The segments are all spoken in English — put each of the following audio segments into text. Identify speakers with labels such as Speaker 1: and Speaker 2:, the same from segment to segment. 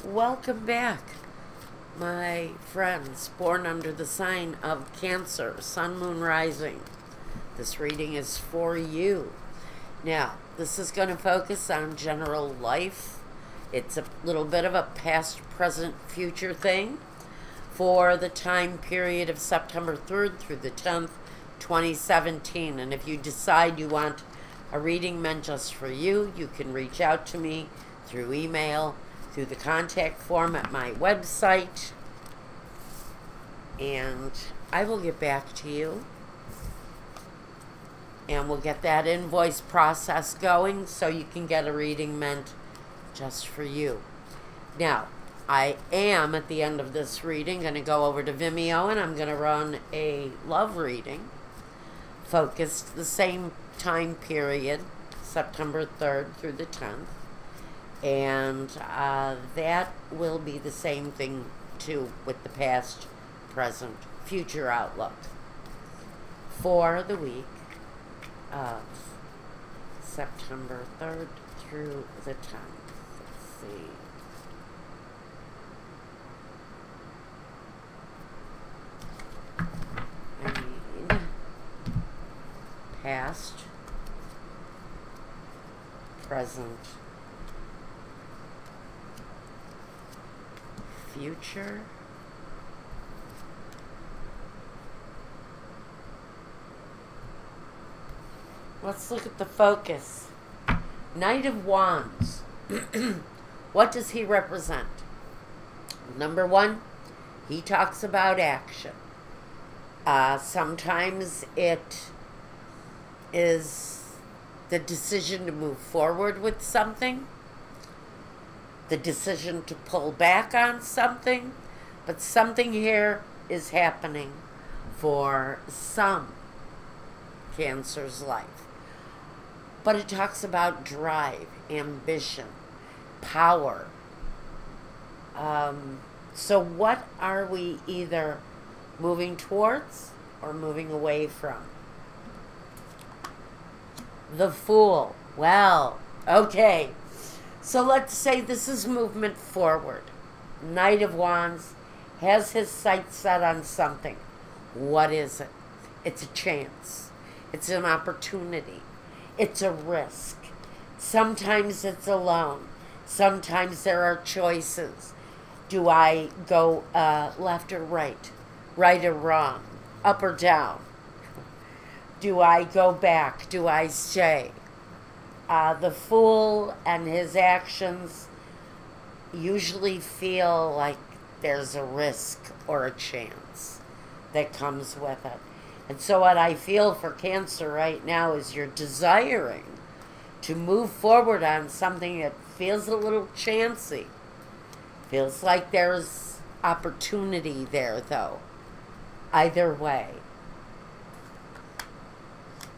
Speaker 1: Welcome back, my friends born under the sign of Cancer, Sun, Moon, Rising. This reading is for you. Now, this is going to focus on general life. It's a little bit of a past, present, future thing for the time period of September 3rd through the 10th, 2017. And if you decide you want a reading meant just for you, you can reach out to me through email, through the contact form at my website, and I will get back to you, and we'll get that invoice process going so you can get a reading meant just for you. Now, I am, at the end of this reading, going to go over to Vimeo, and I'm going to run a love reading focused the same time period, September 3rd through the 10th. And that will be the same thing, too, with the past, present, future outlook for the week of September 3rd through the 10th. Let's see. I need past, present, future, let's look at the focus. Knight of Wands. What does he represent? Number one, he talks about action. Sometimes it is the decision to move forward with something, the decision to pull back on something, but something here is happening for some Cancer's life. But it talks about drive, ambition, power. So what are we either moving towards or moving away from? The Fool. Well, okay. So let's say this is movement forward. Knight of Wands has his sights set on something. What is it? It's a chance. It's an opportunity. It's a risk. Sometimes it's alone. Sometimes there are choices. Do I go left or right? Right or wrong? Up or down? Do I go back? Do I stay? The Fool and his actions usually feel like there's a risk or a chance that comes with it. And so what I feel for Cancer right now is you're desiring to move forward on something that feels a little chancy. Feels like there's opportunity there, though. Either way.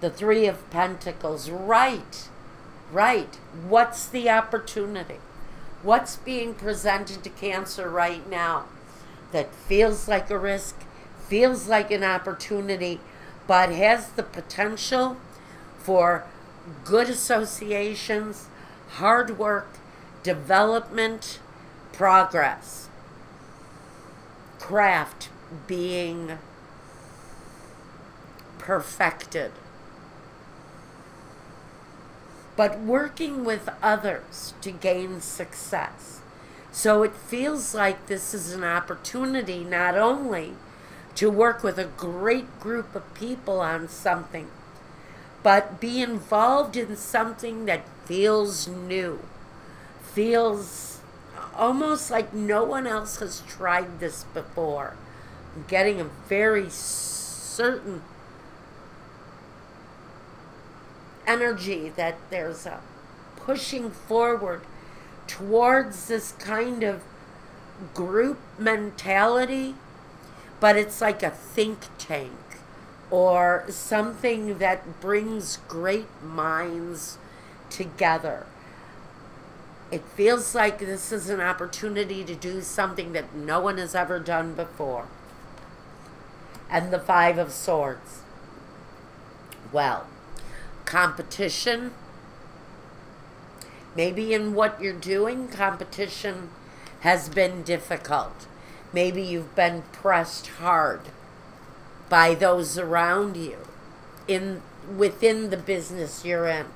Speaker 1: The Three of Pentacles. Right. Right. What's the opportunity? What's being presented to Cancer right now that feels like a risk, feels like an opportunity, but has the potential for good associations, hard work, development, progress, craft being perfected, but working with others to gain success. So it feels like this is an opportunity not only to work with a great group of people on something, but be involved in something that feels new, feels almost like no one else has tried this before. I'm getting a very certain energy that there's a pushing forward towards this kind of group mentality, but it's like a think tank or something that brings great minds together. It feels like this is an opportunity to do something that no one has ever done before. And the Five of Swords. Well, competition, maybe in what you're doing, competition has been difficult. Maybe you've been pressed hard by those around you within the business you're in.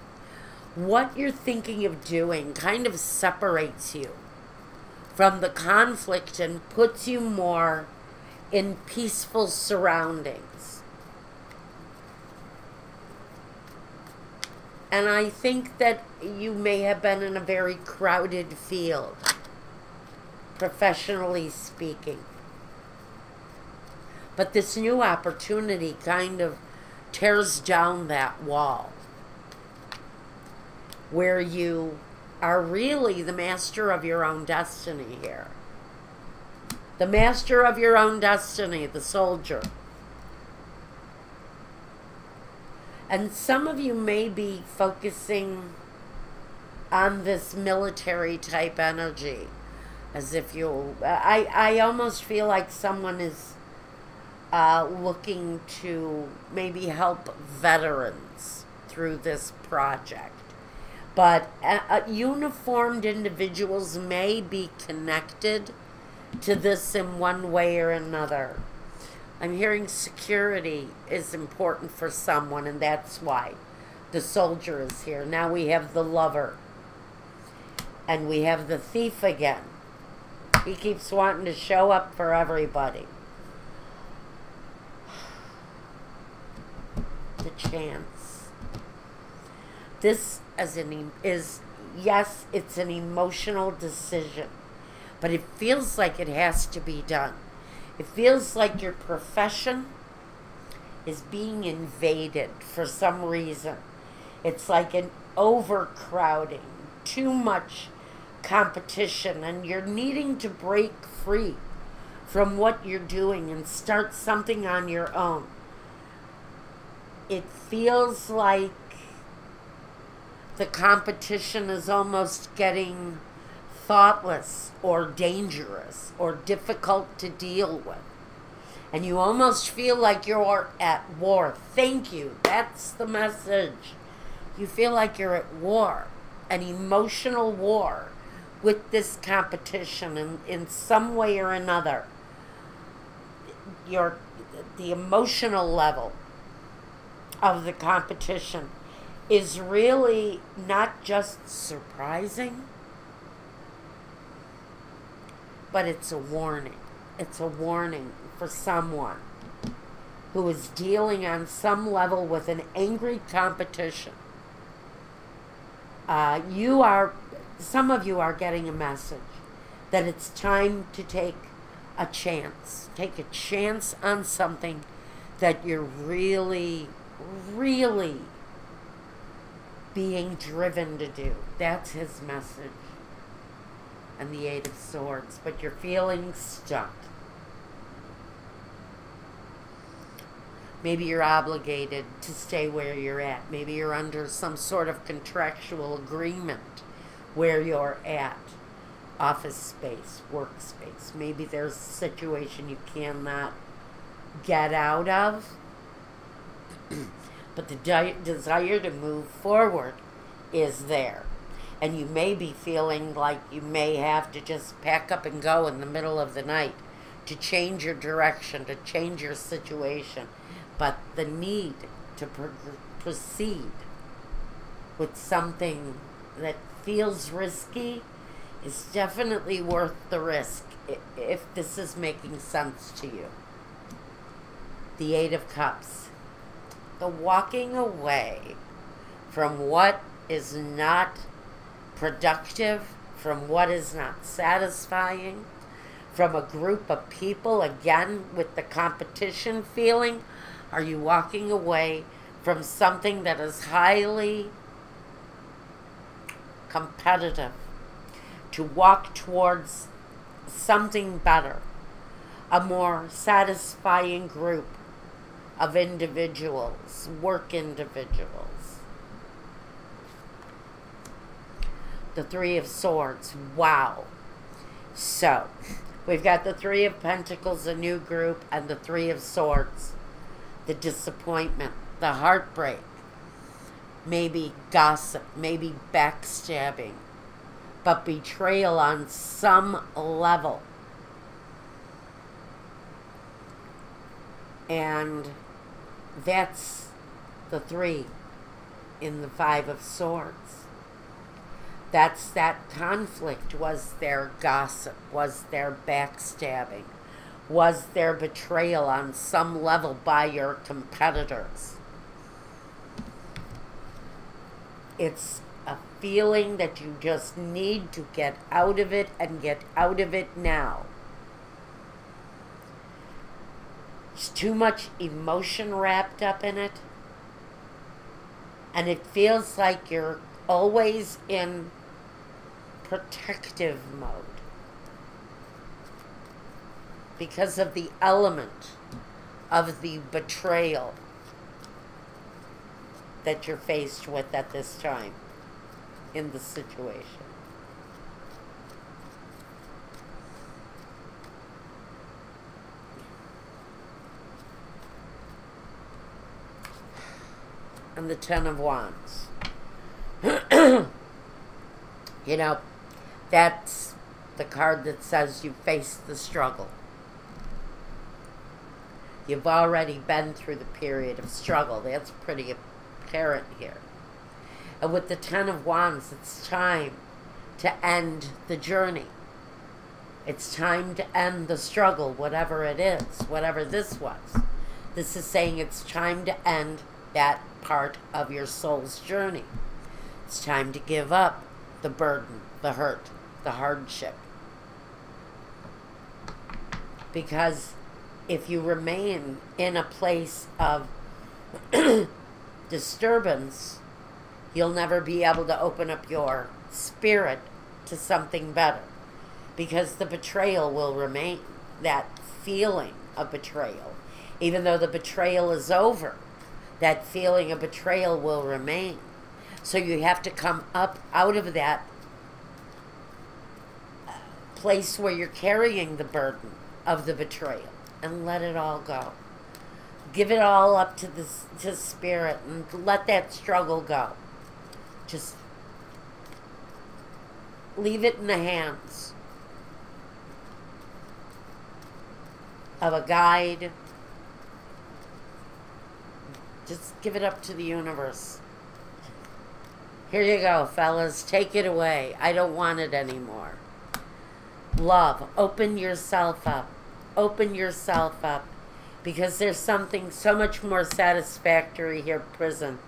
Speaker 1: What you're thinking of doing kind of separates you from the conflict and puts you more in peaceful surroundings. And I think that you may have been in a very crowded field, professionally speaking. But this new opportunity kind of tears down that wall, where you are really the master of your own destiny here. The master of your own destiny, the soldier. And some of you may be focusing on this military type energy, as if you, I almost feel like someone is looking to maybe help veterans through this project. But uniformed individuals may be connected to this in one way or another. I'm hearing security is important for someone, and that's why the soldier is here. Now we have the lover. And we have the thief again. He keeps wanting to show up for everybody. The chance. This yes, it's an emotional decision, but it feels like it has to be done. It feels like your profession is being invaded for some reason. It's like an overcrowding, too much competition, and you're needing to break free from what you're doing and start something on your own. It feels like the competition is almost getting thoughtless or dangerous or difficult to deal with. And you almost feel like you're at war. Thank you. That's the message. You feel like you're at war, an emotional war with this competition in some way or another. The emotional level of the competition is really not just surprising, but it's a warning. It's a warning for someone who is dealing on some level with an angry competition. Some of you are getting a message that it's time to take a chance. Take a chance on something that you're really, really being driven to do. That's his message. And the Eight of Swords. But you're feeling stuck. Maybe you're obligated to stay where you're at. Maybe you're under some sort of contractual agreement where you're at. Office space, workspace. Maybe there's a situation you cannot get out of. But the desire to move forward is there. And you may be feeling like you may have to just pack up and go in the middle of the night to change your direction, to change your situation. But the need to proceed with something that feels risky is definitely worth the risk, if this is making sense to you. The Eight of Cups. The walking away from what is not productive, from what is not satisfying, from a group of people, again, with the competition feeling. Are you walking away from something that is highly competitive to walk towards something better, a more satisfying group of individuals, work individuals? The Three of Swords. Wow. So, we've got the Three of Pentacles, a new group, and the Three of Swords. The disappointment, the heartbreak, maybe gossip, maybe backstabbing. but betrayal on some level. And that's the 3 in the 5 of Swords. That's that conflict. Was there gossip? Was there backstabbing? Was there betrayal on some level by your competitors? It's a feeling that you just need to get out of it and get out of it now. There's too much emotion wrapped up in it. And it feels like you're always in protective mode because of the element of the betrayal that you're faced with at this time in the situation. And the 10 of Wands. You know, that's the card that says you faced the struggle. You've already been through the period of struggle. That's pretty apparent here. And with the 10 of Wands, it's time to end the journey. It's time to end the struggle, whatever it is, whatever this was. This is saying it's time to end that part of your soul's journey. It's time to give up the burden, the hurt, the hardship. Because if you remain in a place of disturbance, you'll never be able to open up your spirit to something better. Because the betrayal will remain, that feeling of betrayal. Even though the betrayal is over, that feeling of betrayal will remain. So you have to come up out of that place where you're carrying the burden of the betrayal and let it all go. Give it all up to spirit and let that struggle go. Just leave it in the hands of a guide. Just give it up to the universe. Here you go, fellas. Take it away. I don't want it anymore. Love. Open yourself up. Open yourself up. Because there's something so much more satisfactory here, prison.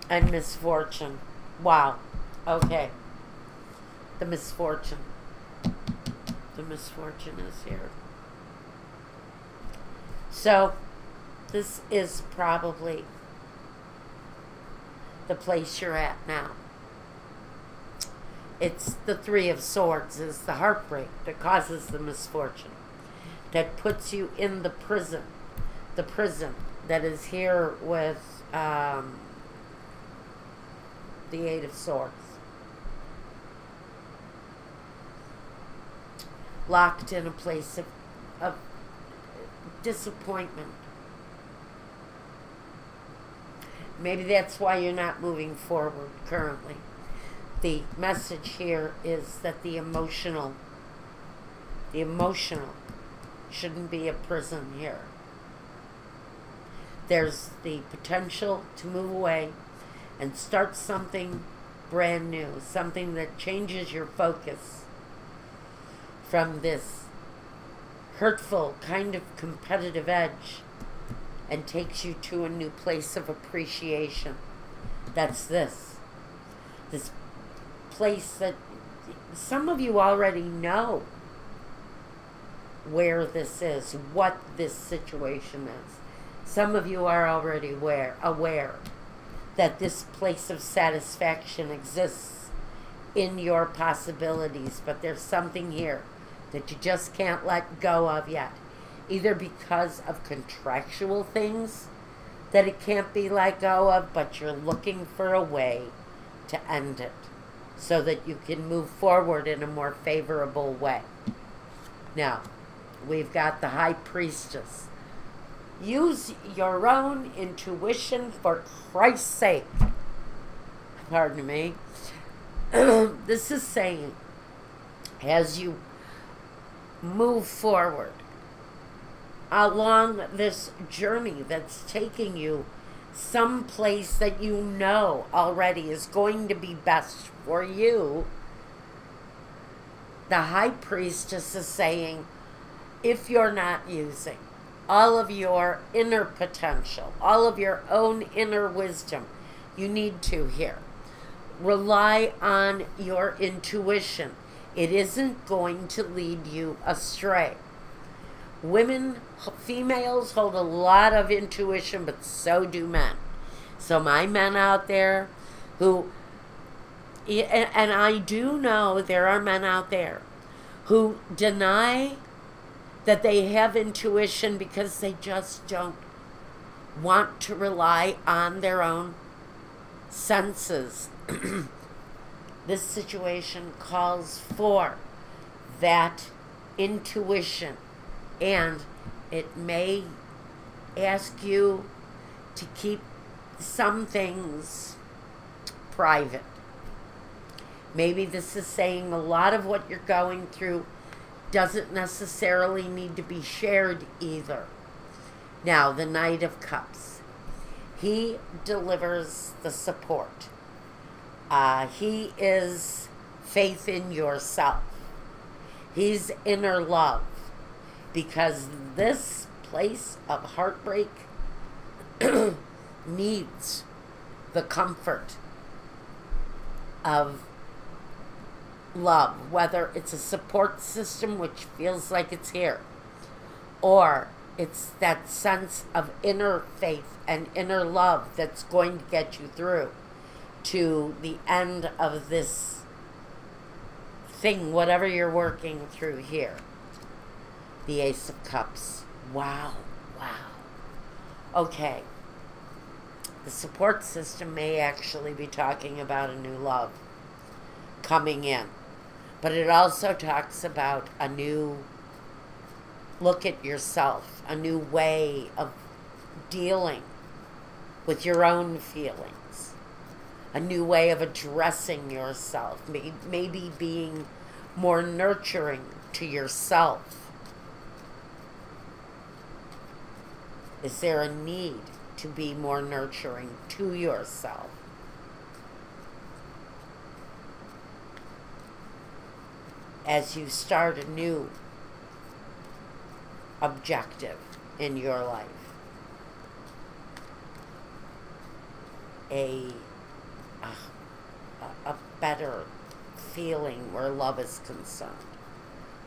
Speaker 1: And misfortune. Wow. Okay. The misfortune. The misfortune is here. So, this is probably the place you're at now. It's the 3 of Swords is the heartbreak that causes the misfortune, that puts you in the prison that is here with the 8 of Swords. Locked in a place of disappointment. Maybe that's why you're not moving forward currently. The message here is that the emotional shouldn't be a prison here. There's the potential to move away and start something brand new, something that changes your focus from this hurtful kind of competitive edge and takes you to a new place of appreciation. That's this place that some of you already know where this is, what this situation is. Some of you are already aware that this place of satisfaction exists in your possibilities, but there's something here that you just can't let go of yet. Either because of contractual things that it can't be let go of, but you're looking for a way to end it so that you can move forward in a more favorable way. Now, we've got the High Priestess. Use your own intuition for Christ's sake. Pardon me. This is saying, as you move forward along this journey that's taking you someplace that you know already is going to be best for you, the high priestess is saying, if you're not using all of your inner potential, all of your own inner wisdom, you need to here. Rely on your intuition. It isn't going to lead you astray. Women, females hold a lot of intuition, but so do men. So my men out there who, and I do know there are men out there who deny that they have intuition because they just don't want to rely on their own senses. This situation calls for that intuition, and it may ask you to keep some things private. Maybe this is saying a lot of what you're going through doesn't necessarily need to be shared either. Now, the Knight of Cups. He delivers the support. He is faith in yourself. He's inner love. Because this place of heartbreak needs the comfort of love, whether it's a support system which feels like it's here, or it's that sense of inner faith and inner love that's going to get you through to the end of this thing, whatever you're working through here. The Ace of Cups. Wow, wow. Okay. The support system may actually be talking about a new love coming in. But it also talks about a new look at yourself, a new way of dealing with your own feelings, a new way of addressing yourself, maybe being more nurturing to yourself. Is there a need to be more nurturing to yourself? As you start a new objective in your life. A better feeling where love is concerned.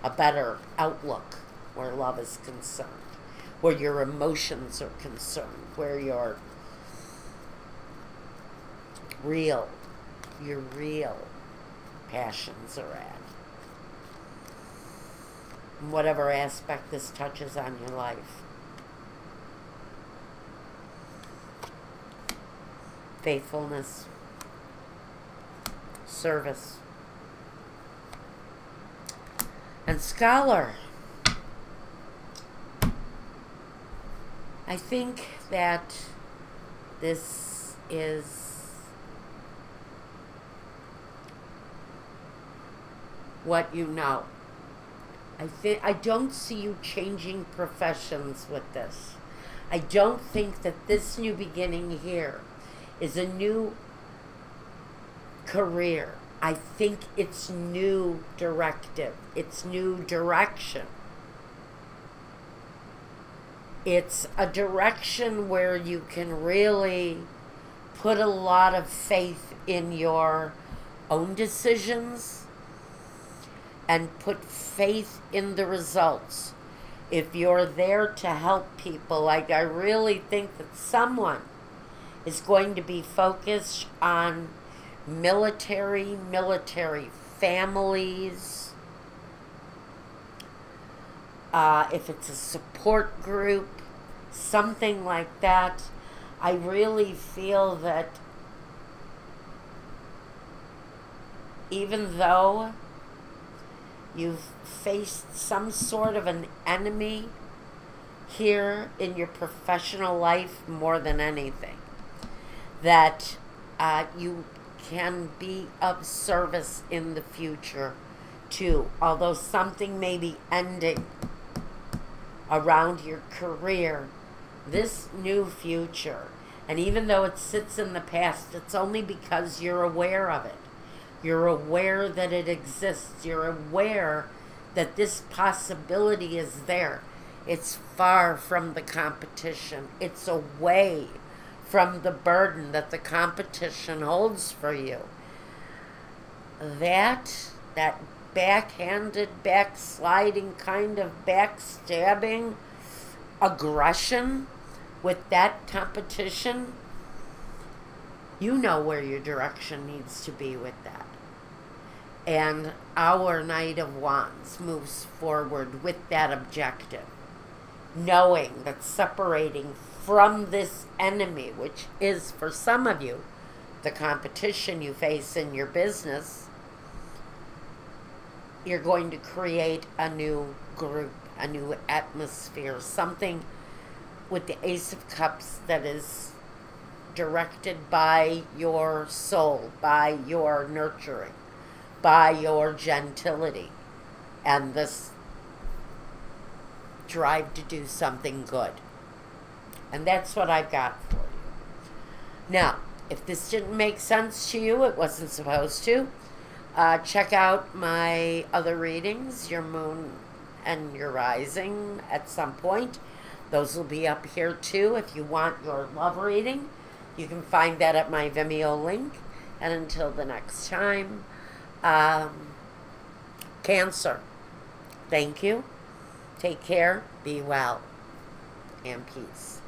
Speaker 1: A better outlook where love is concerned. Where your emotions are concerned. Where your real passions are at. Whatever aspect this touches on your life. Faithfulness, service, and scholar. I think that this is what you know. I don't see you changing professions with this. I don't think that this new beginning here is a new career. I think it's new directive. It's new direction. It's a direction where you can really put a lot of faith in your own decisions and put faith in the results. If you're there to help people, like I really think that someone is going to be focused on military families. If it's a support group, something like that, I really feel that even though you've faced some sort of an enemy here in your professional life more than anything, that you can be of service in the future too. Although something may be ending around your career, this new future, and even though it sits in the past, it's only because you're aware of it. You're aware that it exists. You're aware that this possibility is there. It's far from the competition. It's away from the burden that the competition holds for you. That backhanded, backsliding kind of backstabbing aggression with that competition, you know where your direction needs to be with that. And our Knight of Wands moves forward with that objective, knowing that separating from this enemy, which is for some of you the competition you face in your business, you're going to create a new group, a new atmosphere, something with the Ace of Cups that is directed by your soul, by your nurturing, by your gentility, and this drive to do something good. And that's what I've got for you. Now, if this didn't make sense to you, it wasn't supposed to, check out my other readings, your moon and your rising, at some point. Those will be up here too. If you want your love reading, you can find that at my Vimeo link. And until the next time, Cancer, thank you. Take care, be well, and peace.